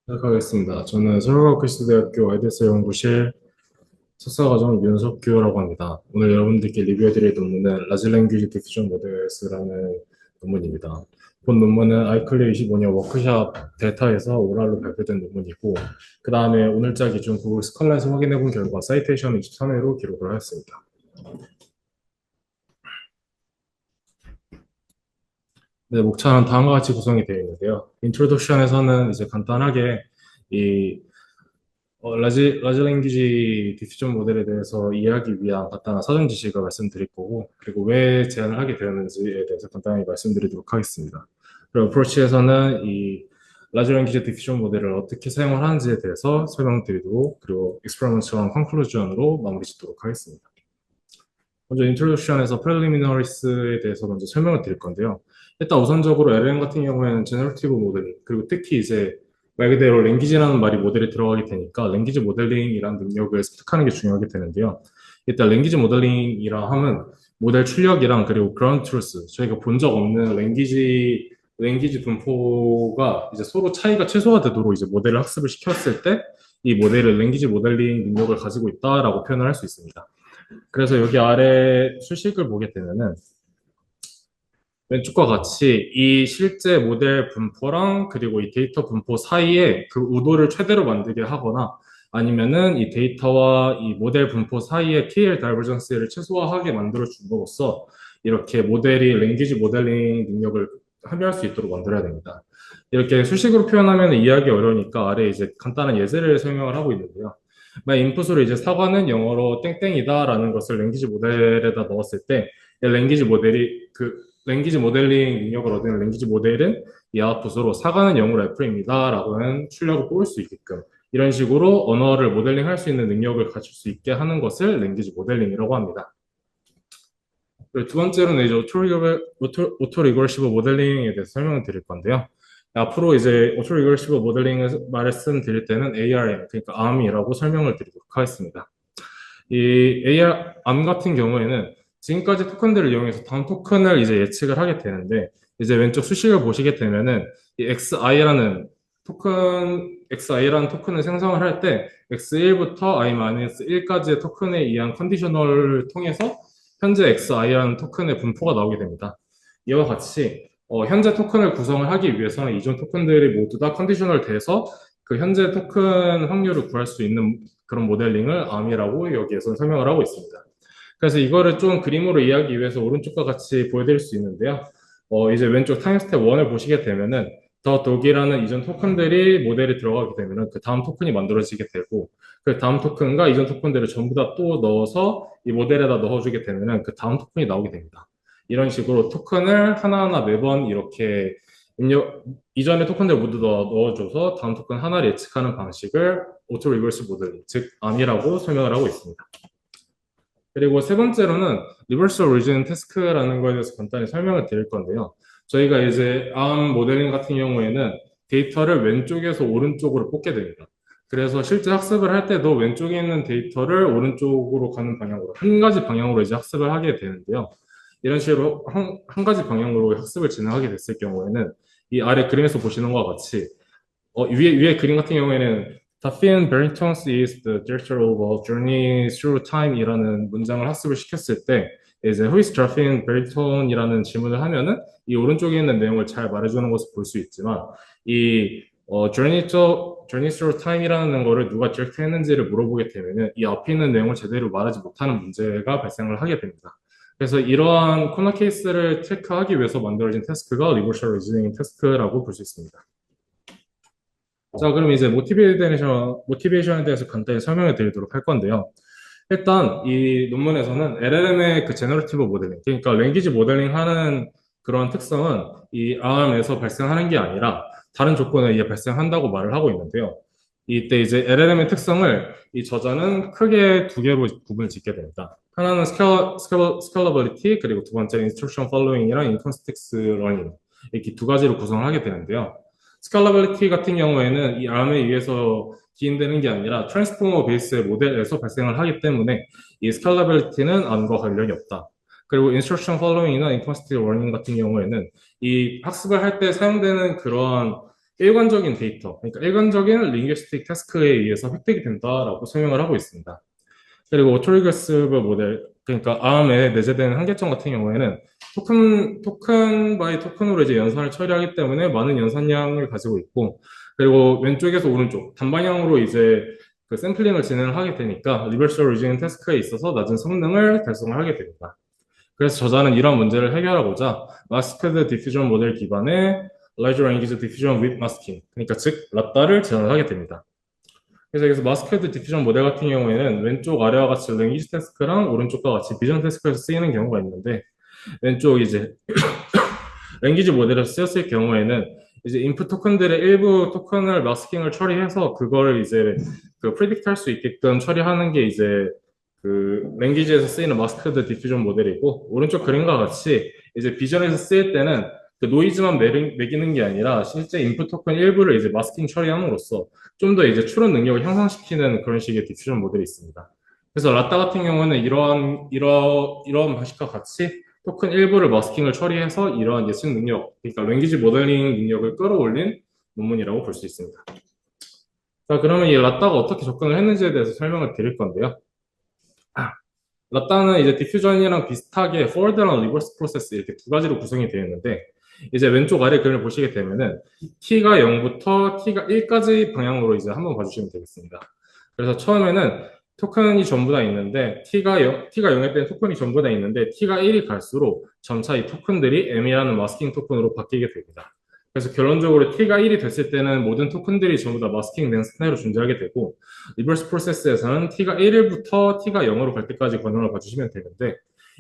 시작하겠습니다. 저는 서울과학기술대학교 아이데스 연구실 석사과정 윤석규라고 합니다. 오늘 여러분들께 리뷰해드릴 논문은 라지 랭귀지 디퓨전 모델스라는 논문입니다. 본 논문은 아이클리어 25년 워크샵 데이터에서 오랄로 발표된 논문이고, 그 다음에 오늘자 기준 구글 스칼렛에서 확인해본 결과 사이테이션 23회로 기록을 하였습니다. 네, 목차는 다음과 같이 구성이 되어 있는데요. 인트로덕션에서는 이제 간단하게 이 라지 랭귀지 디퓨전 모델에 대해서 이해하기 위한 간단한 사전 지식을 말씀드릴 거고, 그리고 왜 제안을 하게 되었는지에 대해서 간단히 말씀드리도록 하겠습니다. 그리고 어프로치에서는 이 라지 랭귀지 디퓨전 모델을 어떻게 사용을 하는지에 대해서 설명드리고, 그리고 익스퍼리먼트랑 컨클루전으로 마무리 짓도록 하겠습니다. 먼저 인트로덕션에서 프렐리미너리스에 대해서 먼저 설명을 드릴 건데요. 일단 우선적으로 LLM 같은 경우에는 제너러티브 모델링, 그리고 특히 이제 말 그대로 랭귀지라는 말이 모델에 들어가게 되니까 랭귀지 모델링이라는 능력을 습득하는 게 중요하게 되는데요. 일단 랭귀지 모델링이라 함은 모델 출력이랑 그리고 그라운드 트루스, 저희가 본 적 없는 랭귀지 분포가 이제 서로 차이가 최소화되도록 이제 모델을 학습을 시켰을 때 이 모델을 랭귀지 모델링 능력을 가지고 있다라고 표현을 할 수 있습니다. 그래서 여기 아래 수식을 보게 되면은 왼쪽과 같이 이 실제 모델 분포랑 그리고 이 데이터 분포 사이에 그 우도를 최대로 만들게 하거나 아니면은 이 데이터와 이 모델 분포 사이에 KL 다이버전스를 최소화하게 만들어 줌으로써 이렇게 모델이 랭귀지 모델링 능력을 함유할 수 있도록 만들어야 됩니다. 이렇게 수식으로 표현하면 이해하기 어려우니까 아래 이제 간단한 예제를 설명을 하고 있는데요. 만약 인풋으로 이제 사과는 영어로 땡땡이다라는 것을 랭귀지 모델에다 넣었을 때 랭귀지 모델이 랭귀지 모델링 능력을 얻은 랭귀지 모델은 이 아웃풋으로 사과는 영어로 애플입니다라고는 출력을 뽑을 수 있게끔 이런 식으로 언어를 모델링 할 수 있는 능력을 갖출 수 있게 하는 것을 랭귀지 모델링이라고 합니다. 그리고 두 번째로는 이제 오토 리거시브 모델링에 대해서 설명을 드릴 건데요. 앞으로 이제 오토 리거시브 모델링을 말씀드릴 때는 ARM, 그러니까 ARM이라고 설명을 드리도록 하겠습니다. 이 ARM 같은 경우에는 지금까지 토큰들을 이용해서 다음 토큰을 이제 예측을 하게 되는데, 이제 왼쪽 수식을 보시게 되면은 이 XI라는 토큰을 생성을 할 때 X1부터 I-1까지의 토큰에 의한 컨디셔널을 통해서 현재 XI라는 토큰의 분포가 나오게 됩니다. 이와 같이 현재 토큰을 구성을 하기 위해서는 이전 토큰들이 모두 다 컨디셔널 돼서 그 현재 토큰 확률을 구할 수 있는 그런 모델링을 ARM이라고 여기에서 설명을 하고 있습니다. 그래서 이거를 좀 그림으로 이해하기 위해서 오른쪽과 같이 보여드릴 수 있는데요. 이제 왼쪽 타임 스텝 1을 보시게 되면은 더 독이라는 이전 토큰들이 모델에 들어가게 되면은 그 다음 토큰이 만들어지게 되고 그 다음 토큰과 이전 토큰들을 전부 다 또 넣어서 이 모델에다 넣어주게 되면은 그 다음 토큰이 나오게 됩니다. 이런 식으로 토큰을 하나하나 매번 이렇게 이전의 토큰들 모두 넣어줘서 다음 토큰 하나를 예측하는 방식을 오토 리버스 모델링, 즉 암이라고 설명을 하고 있습니다. 그리고 세 번째로는 리버스 오리진 태스크라는 거에 대해서 간단히 설명을 드릴 건데요. 저희가 이제 암 모델링 같은 경우에는 데이터를 왼쪽에서 오른쪽으로 뽑게 됩니다. 그래서 실제 학습을 할 때도 왼쪽에 있는 데이터를 오른쪽으로 가는 방향으로, 한 가지 방향으로 이제 학습을 하게 되는데요. 이런 식으로 한 가지 방향으로 학습을 진행하게 됐을 경우에는 이 아래 그림에서 보시는 것과 같이 위에 그림 같은 경우에는 Daphne Barrington's is the director of a journey through time이라는 문장을 학습을 시켰을 때 이제 Who is Daphne Barrington이라는 질문을 하면은 이 오른쪽에 있는 내용을 잘 말해주는 것을 볼 수 있지만 이 Journey through time이라는 거를 누가 디렉트 했는지를 물어보게 되면은 이 앞에 있는 내용을 제대로 말하지 못하는 문제가 발생을 하게 됩니다. 그래서 이러한 코너 케이스를 체크하기 위해서 만들어진 태스크가 리버셜 리즈닝 태스크라고 볼 수 있습니다. 자, 그럼 이제 모티베이션에 대해서 간단히 설명을 드리도록 할 건데요. 일단 이 논문에서는 LLM의 그 제너러티브 모델링, 그러니까 랭귀지 모델링 하는 그런 특성은 이 ARM에서 발생하는 게 아니라 다른 조건에 의해 발생한다고 말을 하고 있는데요. 이때 이제 LLM의 특성을 이 저자는 크게 두 개로 구분을 짓게 됩니다. 하나는 스케일러빌리티, 그리고 두 번째는 인스트럭션 팔로잉이랑 인컨스텍스 러닝 이렇게 두 가지로 구성을 하게 되는데요. 스칼라빌리티 같은 경우에는 이 암에 의해서 기인되는 게 아니라 트랜스포머 베이스의 모델에서 발생을 하기 때문에 이 스칼라빌리티는 암과 관련이 없다. 그리고 인스트럭션 팔로잉이나 인컨스티브 러닝 같은 경우에는 이 학습을 할 때 사용되는 그런 일관적인 데이터, 그러니까 일관적인 링귀스틱 태스크에 의해서 획득이 된다라고 설명을 하고 있습니다. 그리고 오토리그스 모델, 그러니까 ARM에 내재된 한계점 같은 경우에는 토큰 바이 토큰으로 이제 연산을 처리하기 때문에 많은 연산량을 가지고 있고, 그리고 왼쪽에서 오른쪽 단방향으로 이제 그 샘플링을 진행하게 되니까 리버스 오리진 태스크에 있어서 낮은 성능을 달성을 하게 됩니다. 그래서 저자는 이런 문제를 해결하고자 마스크드 디퓨전 모델 기반의 Large Language Diffusion with Masking, 그러니까 즉 라따를 제안하게 됩니다. 그래서 여기서 마스크드 디퓨전 모델 같은 경우에는 왼쪽 아래와 같이 랭귀지 태스크랑 오른쪽과 같이 비전 태스크에서 쓰이는 경우가 있는데, 왼쪽 이제 랭귀지 모델에서 쓰였을 경우에는 이제 인풋 토큰들의 일부 토큰을 마스킹을 처리해서 그거를 이제 그 프리딕트 할 수 있게끔 처리하는 게 이제 그 랭귀지에서 쓰이는 마스크드 디퓨전 모델이고, 오른쪽 그림과 같이 이제 비전에서 쓰일 때는 그 노이즈만 매기는 게 아니라 실제 인풋 토큰 일부를 이제 마스킹 처리함으로써 좀 더 이제 추론 능력을 향상시키는 그런 식의 디퓨전 모델이 있습니다. 그래서 라따 같은 경우는 이런 방식과 같이 토큰 일부를 마스킹을 처리해서 이러한 예측 능력, 그러니까 랭귀지 모델링 능력을 끌어올린 논문이라고 볼 수 있습니다. 자, 그러면 이 라따가 어떻게 접근을 했는지에 대해서 설명을 드릴 건데요. 라따는 이제 디퓨전이랑 비슷하게 포워드랑 리버스 프로세스 이렇게 두 가지로 구성이 되어 있는데, 이제 왼쪽 아래 그림을 보시게 되면은 t가 0부터 t가 1까지 방향으로 이제 한번 봐주시면 되겠습니다. 그래서 처음에는 토큰이 전부 다 있는데 t가 0일 때는 토큰이 전부 다 있는데 t가 1이 갈수록 점차 이 토큰들이 m이라는 마스킹 토큰으로 바뀌게 됩니다. 그래서 결론적으로 t가 1이 됐을 때는 모든 토큰들이 전부 다 마스킹된 상태로 존재하게 되고, 리버스 프로세스에서는 t가 1부터 t가 0으로 갈 때까지 과정을 봐주시면 되는데,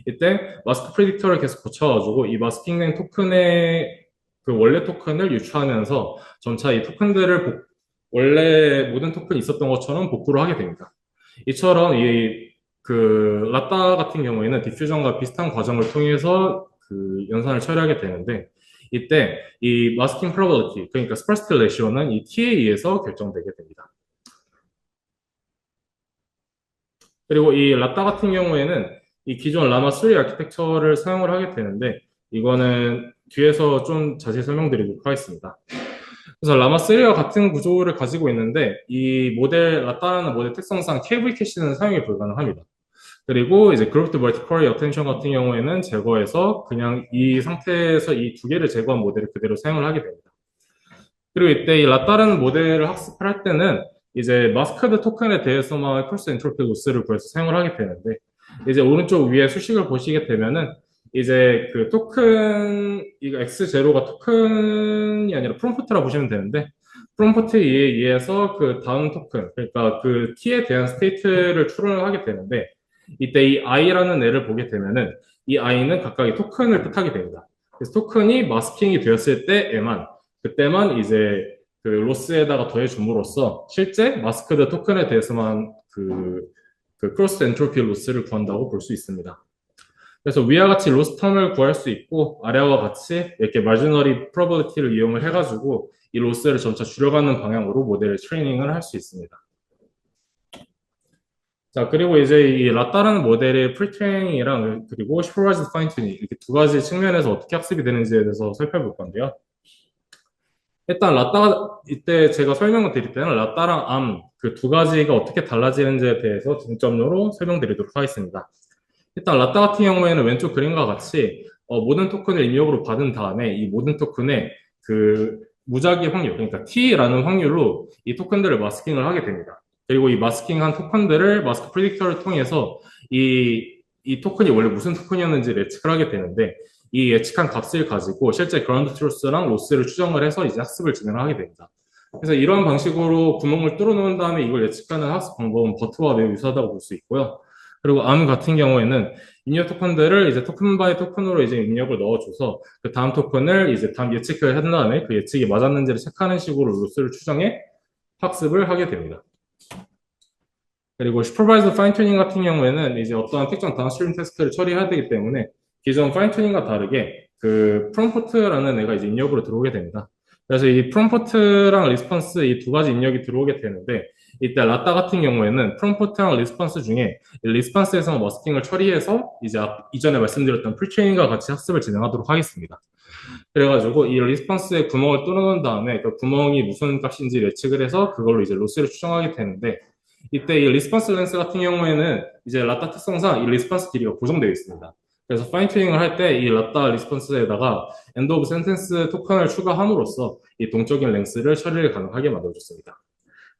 이때 마스크 프리딕터를 계속 고쳐가지고 이 마스킹된 토큰의 그 원래 토큰을 유추하면서 점차 이 토큰들을 원래 모든 토큰이 있었던 것처럼 복구를 하게 됩니다. 이처럼 이 그 라따 같은 경우에는 디퓨전과 비슷한 과정을 통해서 그 연산을 처리하게 되는데, 이때 이 마스킹 프로버비리티, 그러니까 스퍼시티 레시오는 이 t에 의해서 결정되게 됩니다. 그리고 이 라따 같은 경우에는 이 기존 라마3 아키텍처를 사용을 하게 되는데, 이거는 뒤에서 좀 자세히 설명드리도록 하겠습니다. 그래서 라마3와 같은 구조를 가지고 있는데, 이 모델, 라따라는 모델 특성상 KV 캐시는 사용이 불가능합니다. 그리고 이제 그룹드 멀티컬 어텐션 같은 경우에는 제거해서 그냥 이 상태에서 이 두 개를 제거한 모델을 그대로 사용을 하게 됩니다. 그리고 이때 이 라따라는 모델을 학습을 할 때는 이제 마스크드 토큰에 대해서만 컬스 엔트로피 로스를 구해서 사용을 하게 되는데, 이제 오른쪽 위에 수식을 보시게 되면은 이제 그 토큰, 이거 X0가 토큰이 아니라 프롬프트라 보시면 되는데, 프롬프트에 의해서 그 다음 토큰, 그러니까 그 t에 대한 스테이트를 추론을 하게 되는데, 이때 이 i라는 애를 보게 되면은 이 i는 각각 의 토큰을 뜻하게 됩니다. 그래서 토큰이 마스킹이 되었을 때에만, 그때만 이제 그 로스에다가 더해줌으로써 실제 마스크드 토큰에 대해서만 그 크로스 엔트로피 로스를 구한다고 볼 수 있습니다. 그래서 위와 같이 로스 텀을 구할 수 있고, 아래와 같이 이렇게 마지너리 프로버비리티를 이용을 해가지고 이 로스를 점차 줄여가는 방향으로 모델을 트레이닝을 할 수 있습니다. 자, 그리고 이제 이 라따라는 모델의 프리트레이닝이랑 그리고 슈퍼바이즈드 파인 튜닝, 이렇게 두 가지 측면에서 어떻게 학습이 되는지에 대해서 살펴볼 건데요. 일단 라따, 이때 제가 설명을 드릴 때는 라따랑 암 그 두 가지가 어떻게 달라지는지에 대해서 중점으로 설명드리도록 하겠습니다. 일단 라따 같은 경우에는 왼쪽 그림과 같이 모든 토큰을 입력으로 받은 다음에 이 모든 토큰의 그 무작위 확률, 그러니까 t라는 확률로 이 토큰들을 마스킹을 하게 됩니다. 그리고 이 마스킹한 토큰들을 마스크 프리딕터를 통해서 이 토큰이 원래 무슨 토큰이었는지를 예측을 하게 되는데, 이 예측한 값을 가지고 실제 그라운드 트루스랑 로스를 추정을 해서 이제 학습을 진행하게 됩니다. 그래서 이런 방식으로 구멍을 뚫어 놓은 다음에 이걸 예측하는 학습 방법은 버트와 매우 유사하다고 볼 수 있고요. 그리고 암 같은 경우에는 입력 토큰들을 이제 토큰 바이 토큰으로 이제 입력을 넣어줘서 그 다음 토큰을 이제 다음 예측을 한 다음에 그 예측이 맞았는지를 체크하는 식으로 로스를 추정해 학습을 하게 됩니다. 그리고 슈퍼바이즈 파인 튜닝 같은 경우에는 이제 어떠한 특정 다운스트림 태스크를 처리해야 되기 때문에 기존 파인 튜닝과 다르게 그 프롬프트라는 애가 이제 입력으로 들어오게 됩니다. 그래서 이 프롬프트랑 리스폰스 이 두 가지 입력이 들어오게 되는데 이때 라따 같은 경우에는 프롬프트랑 리스폰스 중에 리스폰스에서 머스킹을 처리해서 이제 이전에 말씀드렸던 프리트레이닝과 같이 학습을 진행하도록 하겠습니다. 그래가지고 이 리스폰스의 구멍을 뚫어놓은 다음에 그 구멍이 무슨 값인지 예측을 해서 그걸로 이제 로스를 추정하게 되는데 이때 이 리스폰스 렌스 같은 경우에는 이제 라따 특성상 이 리스폰스 길이가 고정되어 있습니다. 그래서 파인 튜닝을 할 때 이 라따 리스폰스에다가 엔드 오브 센텐스 토큰을 추가함으로써 이 동적인 랭스를 처리를 가능하게 만들어줬습니다.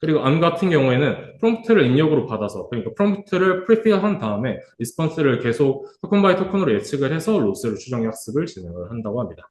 그리고 암 같은 경우에는 프롬프트를 입력으로 받아서 그러니까 프롬프트를 프리필한 다음에 리스폰스를 계속 토큰 바이 토큰으로 예측을 해서 로스를 추정의 학습을 진행을 한다고 합니다.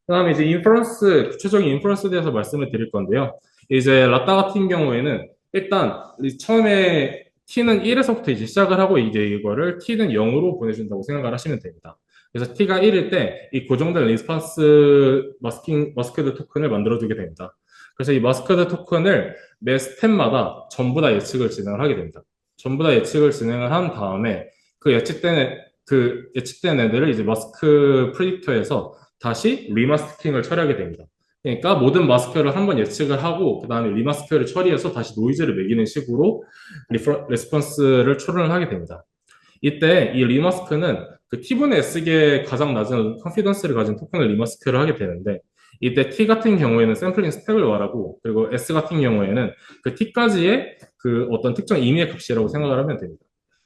그다음에 이제 인퍼런스, 구체적인 인퍼런스에 대해서 말씀을 드릴 건데요. 이제 라따 같은 경우에는 일단 처음에 t는 1에서부터 이제 시작을 하고 이제 이거를 t는 0으로 보내준다고 생각을 하시면 됩니다. 그래서 t가 1일 때 이 고정된 리스폰스 머스크드 토큰을 만들어주게 됩니다. 그래서 이 머스크드 토큰을 매 스텝마다 전부 다 예측을 진행을 하게 됩니다. 전부 다 예측을 진행을 한 다음에 그 예측된 애들을 이제 머스크 프리딕터에서 다시 리마스킹을 처리하게 됩니다. 그러니까 모든 마스크를 한번 예측을 하고 그 다음에 리마스크를 처리해서 다시 노이즈를 매기는 식으로 레스폰스를 초론을 하게 됩니다. 이때 이 리마스크는 그 T분의 S의 가장 낮은 컨피던스를 가진 토큰을 리마스크를 하게 되는데 이때 T 같은 경우에는 샘플링 스택을 말하고 그리고 S 같은 경우에는 그 T까지의 그 어떤 특정 임의의 값이라고 생각을 하면 됩니다.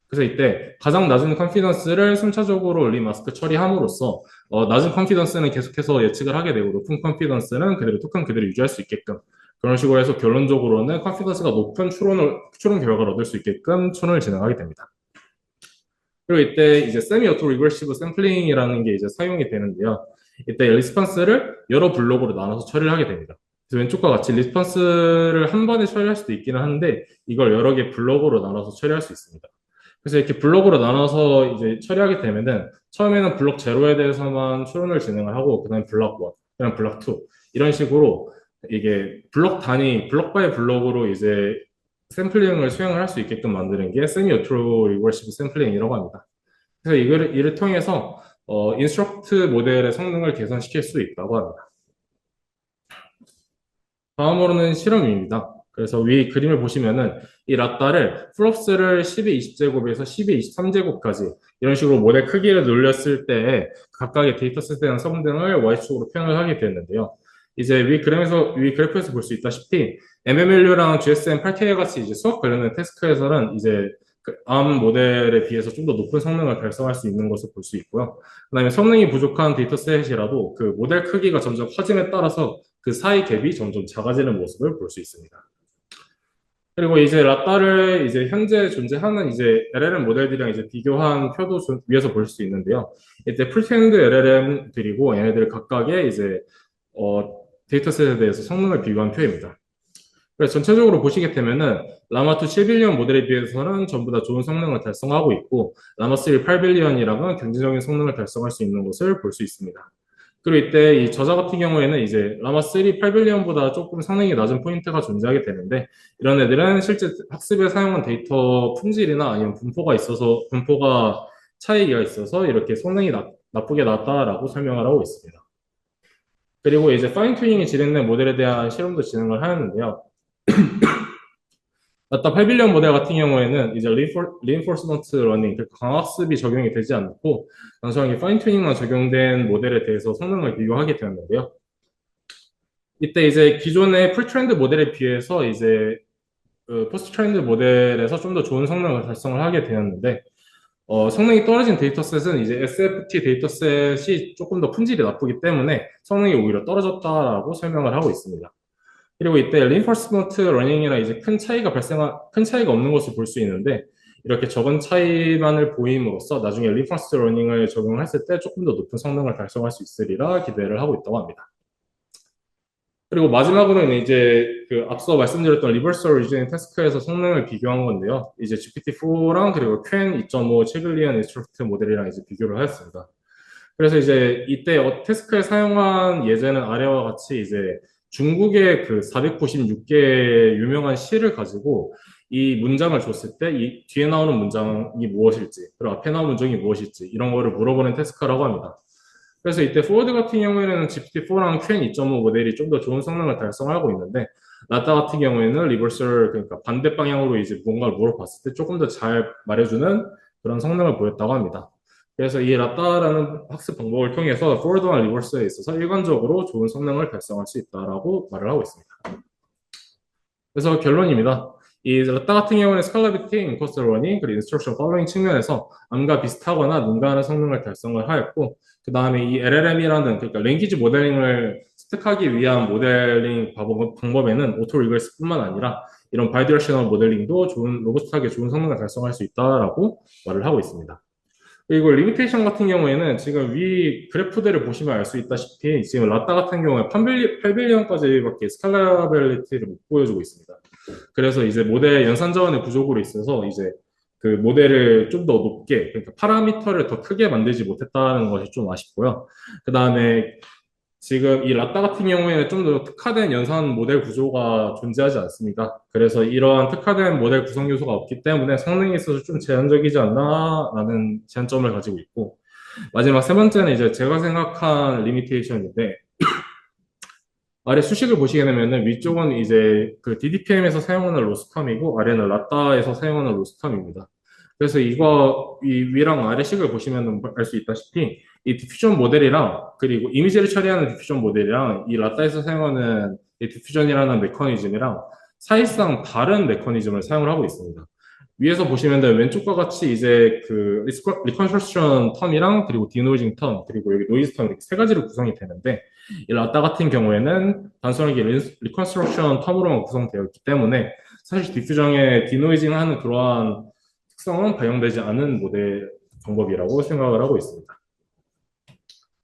그래서 이때 가장 낮은 컨피던스를 순차적으로 리마스크 처리함으로써 낮은 컨피던스는 계속해서 예측을 하게 되고 높은 컨피던스는 그대로 토큰 그대로 유지할 수 있게끔 그런 식으로 해서 결론적으로는 컨피던스가 높은 추론 결과를 얻을 수 있게끔 추론을 진행하게 됩니다. 그리고 이때 이제 세미 오토 리버시브 샘플링이라는 게 이제 사용이 되는데요. 이때 리스폰스를 여러 블록으로 나눠서 처리를 하게 됩니다. 그래서 왼쪽과 같이 리스폰스를 한 번에 처리할 수도 있기는 한데 이걸 여러 개 블록으로 나눠서 처리할 수 있습니다. 그래서 이렇게 블록으로 나눠서 이제 처리하게 되면은 처음에는 블록 제로에 대해서만 추론을 진행을 하고 그다음에 블록 1, 그다음 블록 2 이런 식으로 이게 블록 단위, 블록 바이 블록으로 이제 샘플링을 수행을 할 수 있게끔 만드는 게 세미 오토 리버시브 샘플링이라고 합니다. 그래서 이를 통해서 인스트럭트 모델의 성능을 개선시킬 수 있다고 합니다. 다음으로는 실험입니다. 그래서 위 그림을 보시면은 이 라따를 플롭스를 12, 20제곱에서 12, 23제곱까지 이런 식으로 모델 크기를 늘렸을 때 각각의 데이터셋에 대한 성능을 Y축으로 표현을 하게 되는데요. 이제 위 그래프에서 볼 수 있다시피 MMLU랑 GSM 8K 같이 이제 수학 관련된 태스크에서는 이제 그 ARM 모델에 비해서 좀 더 높은 성능을 달성할 수 있는 것을 볼 수 있고요. 그다음에 성능이 부족한 데이터셋이라도 그 모델 크기가 점점 커짐에 따라서 그 사이 갭이 점점 작아지는 모습을 볼 수 있습니다. 그리고 이제 라따를 이제 현재 존재하는 이제 LLM 모델들이랑 이제 비교한 표도 위에서 볼 수 있는데요. 이때 프리트레인드 LLM들이고 얘네들 각각의 이제 데이터셋에 대해서 성능을 비교한 표입니다. 그래서 전체적으로 보시게 되면은 라마2 7빌리언 모델에 비해서는 전부 다 좋은 성능을 달성하고 있고 라마3 8빌리언이랑은 경제적인 성능을 달성할 수 있는 것을 볼 수 있습니다. 그리고 이때 이 저자 같은 경우에는 이제 라마3 8빌리언보다 조금 성능이 낮은 포인트가 존재하게 되는데 이런 애들은 실제 학습에 사용한 데이터 품질이나 아니면 분포가 차이가 있어서 이렇게 성능이 나쁘게 나왔다라고 설명을 하고 있습니다. 그리고 이제 파인 튜닝이 진행된 모델에 대한 실험도 진행을 하였는데요. 라따 8빌리언 모델 같은 경우에는 이제 reinforcement learning, 그 강학습이 적용이 되지 않고 단순하게 파인 튜닝만 적용된 모델에 대해서 성능을 비교하게 되었는데요. 이때 이제 기존의 풀트렌드 모델에 비해서 이제 포스트 트렌드 모델에서 좀 더 좋은 성능을 달성을 하게 되었는데 성능이 떨어진 데이터셋은 이제 SFT 데이터셋이 조금 더 품질이 나쁘기 때문에 성능이 오히려 떨어졌다라고 설명을 하고 있습니다. 그리고 이때 reinforcement learning이랑 이제 큰 차이가 없는 것을 볼 수 있는데 이렇게 적은 차이만을 보임으로써 나중에 reinforcement learning을 적용했을 때 조금 더 높은 성능을 달성할 수 있으리라 기대를 하고 있다고 합니다. 그리고 마지막으로는 이제 그 앞서 말씀드렸던 리버스 리저닝 태스크에서 성능을 비교한 건데요. 이제 GPT-4랑 그리고 Qwen 2.5 체글리안 인스트럭트 모델이랑 이제 비교를 하였습니다. 그래서 이제 이때 태스크에 사용한 예제는 아래와 같이 이제 중국의 그 496개의 유명한 시를 가지고 이 문장을 줬을 때 이 뒤에 나오는 문장이 무엇일지, 그리고 앞에 나오는 문장이 무엇일지 이런 거를 물어보는 태스크라고 합니다. 그래서 이때 포워드 같은 경우에는 GPT-4랑 Qn 2.5 모델이 좀 더 좋은 성능을 달성하고 있는데, 라따 같은 경우에는 리버설, 그러니까 반대 방향으로 이제 뭔가를 물어봤을 때 조금 더 잘 말해주는 그런 성능을 보였다고 합니다. 그래서 이 라따라는 학습 방법을 통해서 포워드와 리버스에 있어서 일관적으로 좋은 성능을 달성할 수 있다라고 말을 하고 있습니다. 그래서 결론입니다. 이 라따 같은 경우는 스칼라비티, 인커스 러닝, 그리고 인스트럭션 팔로잉 측면에서 암과 비슷하거나 능가하는 성능을 달성을 하였고, 그 다음에 이 LLM이라는, 그러니까 랭귀지 모델링을 습득하기 위한 모델링 방법에는 오토 리버스뿐만 아니라 이런 바이디렉셔널 모델링도 좋은, 로버스트하게 좋은 성능을 달성할 수 있다라고 말을 하고 있습니다. 그리고 리미테이션 같은 경우에는 지금 위 그래프들을 보시면 알 수 있다시피 지금 라따 같은 경우에 8빌리언까지밖에 스칼라빌리티를 못 보여주고 있습니다. 그래서 이제 모델 연산 자원의 부족으로 있어서 이제 그 모델을 좀 더 높게, 그러니까 파라미터를 더 크게 만들지 못했다는 것이 좀 아쉽고요. 그 다음에 지금 이 라따 같은 경우에는 좀 더 특화된 연산 모델 구조가 존재하지 않습니다. 그래서 이러한 특화된 모델 구성 요소가 없기 때문에 성능에 있어서 좀 제한적이지 않나라는 제한점을 가지고 있고, 마지막 세 번째는 이제 제가 생각한 리미테이션인데, 아래 수식을 보시게 되면은 위쪽은 이제 그 DDPM에서 사용하는 로스텀이고 아래는 라따에서 사용하는 로스텀입니다. 그래서 이거 이 위랑 아래 식을 보시면 알 수 있다시피 이 디퓨전 모델이랑 그리고 이미지를 처리하는 디퓨전 모델이랑 이 라따에서 사용하는 이 디퓨전이라는 메커니즘이랑 사실상 다른 메커니즘을 사용을 하고 있습니다. 위에서 보시면 왼쪽과 같이 이제 그 리컨스트럭션 텀이랑 그리고 디노이징 텀 그리고 여기 노이즈 텀 이렇게 세 가지로 구성이 되는데 이 라따 같은 경우에는 단순하게 리컨스트럭션 텀으로만 구성되어 있기 때문에 사실 디퓨전에 디노이징 하는 그러한 특성은 반영되지 않은 모델 방법이라고 생각을 하고 있습니다.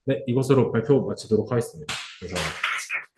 네, 이것으로 발표 마치도록 하겠습니다. 감사합니다.